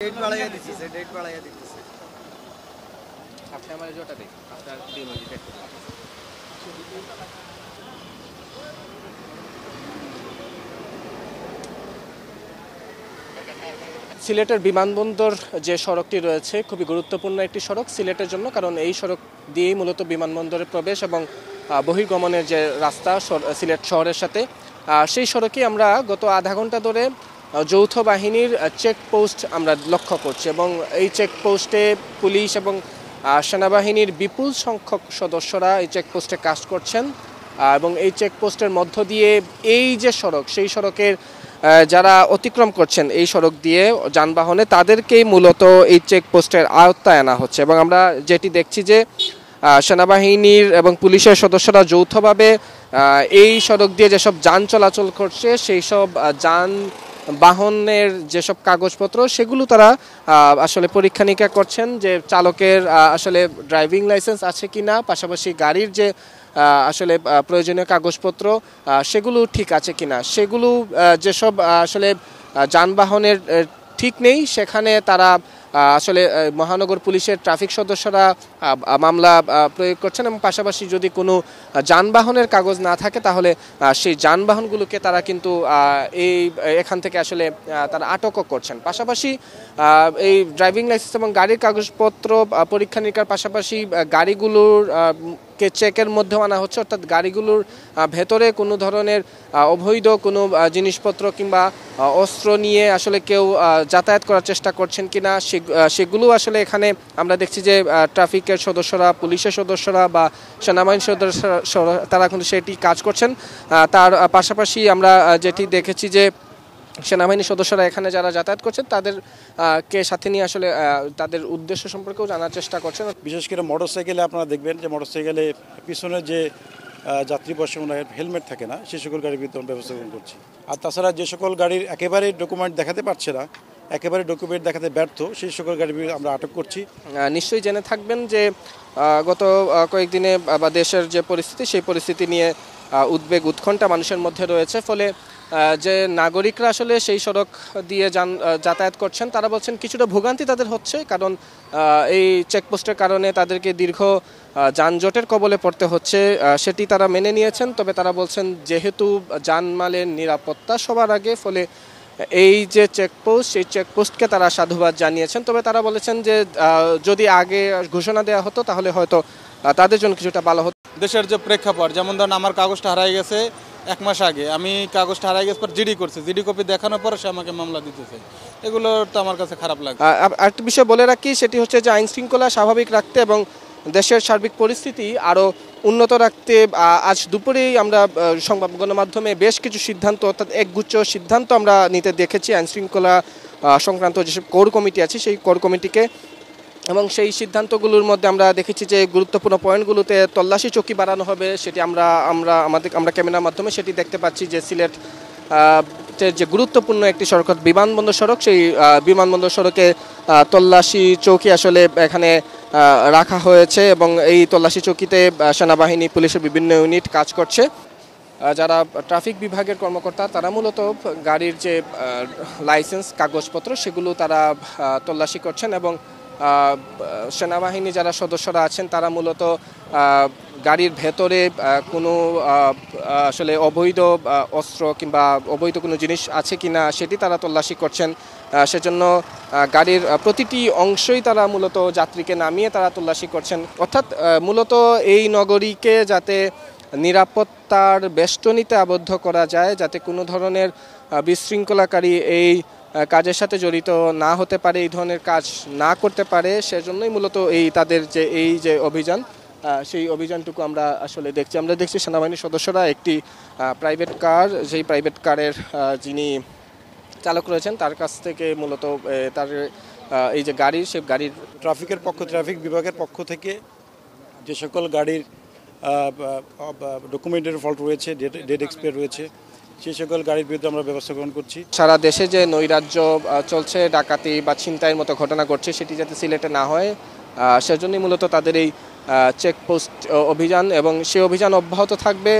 Date बढ़ाया दीजिए date बढ़ाया दीजिए আপনি আমার জোটা দেন আপনার ডিমোজিটেড সিলেটের বিমানবন্দর যে সড়কটি রয়েছে খুবই গুরুত্বপূর্ণ একটি সড়ক সিলেটের জন্য, কারণ এই সড়ক দিয়েই মূলত বিমানবন্দরের প্রবেশ এবং বহির্গমনের যে রাস্তা সিলেট শহরের সাথে, সেই সড়কেই আমরা গত আধা ঘন্টা ধরে যৌথ বাহিনীর চেকপোস্ট আমরা লক্ষ্য করছি এবং এই চেকপোস্টে পুলিশ এবং সেনাবাহিনীর বিপুল সংখ্যক সদস্যরা এই চেকপোস্টে কাজ করছেন এবং এই চেকপোস্টের মধ্য দিয়ে এই যে সড়ক, সেই সড়কের যারা অতিক্রম করছেন এই সড়ক দিয়ে যানবাহনে, তাদেরকেই মূলত এই চেকপোস্টের আওতায় আনা হচ্ছে। এবং আমরা যেটি দেখছি যে সেনাবাহিনীর এবং পুলিশের সদস্যরা যৌথভাবে এই সড়ক দিয়ে যেসব যান চলাচল করছে সেই সব যানবাহনের যেসব কাগজপত্র সেগুলো তারা আসলে পরীক্ষা নিরীক্ষা করছেন, যে চালকের আসলে ড্রাইভিং লাইসেন্স আছে কিনা, পাশাপাশি গাড়ির যে আসলে প্রয়োজনীয় কাগজপত্র সেগুলো ঠিক আছে কিনা। সেগুলো যেসব আসলে যানবাহনের ঠিক নেই সেখানে তারা আসলে মহানগর পুলিশের ট্রাফিক সদস্যরা মামলা প্রয়োগ করছেন এবং পাশাপাশি যদি কোনো যানবাহনের কাগজ না থাকে তাহলে সেই যানবাহনগুলোকে তারা কিন্তু এখান থেকে আসলে তারা আটকও করছেন। পাশাপাশি এই ড্রাইভিং লাইসেন্স এবং গাড়ির কাগজপত্র পরীক্ষা নিরীক্ষার পাশাপাশি গাড়িগুলোর কে চেকের মধ্যেও আনা হচ্ছে, অর্থাৎ গাড়িগুলোর ভেতরে কোনো ধরনের অবৈধ কোনো জিনিসপত্র কিংবা অস্ত্র নিয়ে আসলে কেউ যাতায়াত করার চেষ্টা করছেন কিনা সেগুলো আসলে এখানে আমরা দেখছি যে ট্রাফিকের সদস্যরা, পুলিশের সদস্যরা বা সেনাবাহিনীর সদস্যরা তারা কিন্তু সেটি কাজ করছেন। তার পাশাপাশি আমরা যেটি দেখেছি যে সেনাবাহিনীর সদস্যরা এখানে যারা যাতায়াত করছেন তাদেরকে সাথে নিয়ে আসলে তাদের উদ্দেশ্য সম্পর্কেও জানার চেষ্টা করছেন। বিশেষ করে মোটরসাইকেলে আপনারা দেখবেন যে মোটরসাইকেলে পিছনে যে যাত্রী বসে হেলমেট থাকে না, সে সকল গাড়ির বিতরণ ব্যবস্থা গ্রহণ করছি। আর তাছাড়া যে সকল গাড়ির একেবারে ডকুমেন্ট দেখাতে পারছে না, একেবারে ডকুমেন্ট দেখাতে ব্যর্থ, সেই সকল গাড়ি আমরা আটক করছি। নিশ্চয়ই জেনে থাকবেন যে গত কয়েকদিনে বা দেশের যে পরিস্থিতি, সেই পরিস্থিতি নিয়ে উদ্বেগ উৎকণ্ঠা মানুষের মধ্যে রয়েছে। ফলে যে নাগরিকরা আসলে সেই সড়ক দিয়ে যাতায়াত করছেন তারা বলছেন কিছুটা ভোগান্তি তাদের হচ্ছে, কারণ এই চেকপোস্টের কারণে তাদেরকে দীর্ঘ যানজটের কবলে পড়তে হচ্ছে, সেটি তারা মেনে নিয়েছেন। তবে তারা বলছেন যেহেতু জানমালের নিরাপত্তা সবার আগে, ফলে এই যে চেকপোস্ট, সেই চেকপোস্টকে তারা সাধুবাদ জানিয়েছেন। তবে তারা বলেছেন যে যদি আগে ঘোষণা দেওয়া হতো তাহলে হয়তো তাদের জন্য কিছুটা ভালো হতো। দেশের যে প্রেক্ষাপট, যেমন ধরুন আমার কাগজটা হারাই গেছে 1 মাস আগে, আমি কাগজটা হারাই গেছে পর জিডি করছি, জিডি কপি দেখানোর পরে সে আমাকে মামলা দিতেছে, এগুলো তো আমার কাছে খারাপ লাগে। আরেকটা বিষয় বলে রাখি, সেটি হচ্ছে যে আইন শৃঙ্খলা স্বাভাবিক রাখতে এবং দেশের সার্বিক পরিস্থিতি আরও উন্নত রাখতে আজ দুপুরেই আমরা সংবাদ গণমাধ্যমে বেশ কিছু সিদ্ধান্ত, অর্থাৎ একগুচ্ছ সিদ্ধান্ত আমরা নিতে দেখেছি আইন শৃঙ্খলা সংক্রান্ত যেসব কোর কমিটি আছে সেই কোর কমিটিকে। এবং সেই সিদ্ধান্তগুলোর মধ্যে আমরা দেখেছি যে গুরুত্বপূর্ণ পয়েন্টগুলোতে তল্লাশি চৌকি বাড়ানো হবে, সেটি আমরা ক্যামেরার মাধ্যমে সেটি দেখতে পাচ্ছি যে সিলেট যে গুরুত্বপূর্ণ একটি সড়ক বিমানবন্দর সড়ক, সেই বিমানবন্দর সড়কে তল্লাশি চৌকি আসলে এখানে রাখা হয়েছে এবং এই তল্লাশি চৌকিতে সেনাবাহিনী, পুলিশের বিভিন্ন ইউনিট কাজ করছে। যারা ট্রাফিক বিভাগের কর্মকর্তা তারা মূলত গাড়ির যে লাইসেন্স কাগজপত্র সেগুলো তারা তল্লাশি করছেন এবং সেনাবাহিনী যারা সদস্যরা আছেন তারা মূলত গাড়ির ভেতরে কোনো আসলে অবৈধ অস্ত্র কিংবা অবৈধ কোনো জিনিস আছে কিনা সেটি তারা তল্লাশি করছেন। সেজন্য গাড়ির প্রতিটি অংশই তারা মূলত যাত্রীকে নামিয়ে তারা তল্লাশি করছেন, অর্থাৎ মূলত এই নগরীকে যাতে নিরাপত্তার বেষ্টনীতে আবদ্ধ করা যায়, যাতে কোনো ধরনের বিশৃঙ্খলাকারী এই কাজের সাথে জড়িত না হতে পারে, এই ধরনের কাজ না করতে পারে, সেজন্যই মূলত তাদের যে অভিযান, সেই অভিযানটুকু আমরা আসলে দেখছি। আমরা দেখছি সেনাবাহিনীর সদস্যরা একটি প্রাইভেট কার, যেই প্রাইভেট কারের যিনি চালক রয়েছেন তার কাছ থেকে মূলত তার এই যে গাড়ির, সেই গাড়ির ট্রাফিক বিভাগের পক্ষ থেকে যে সকল গাড়ির ডকুমেন্টের ফল্ট রয়েছে, ডেট এক্সপায়ার রয়েছে, সেই সকল গাড়ির বিরুদ্ধে আমরা ব্যবস্থা গ্রহণ করছি। সারা দেশে যে নৈরাজ্য চলছে, ডাকাতি বা ছিনতাইয়ের মতো ঘটনা ঘটছে, সেটি যাতে সিলেটে না হয় সেজন্যই মূলত তাদের এই চেকপোস্ট অভিযান এবং সেই অভিযান অব্যাহত থাকবে।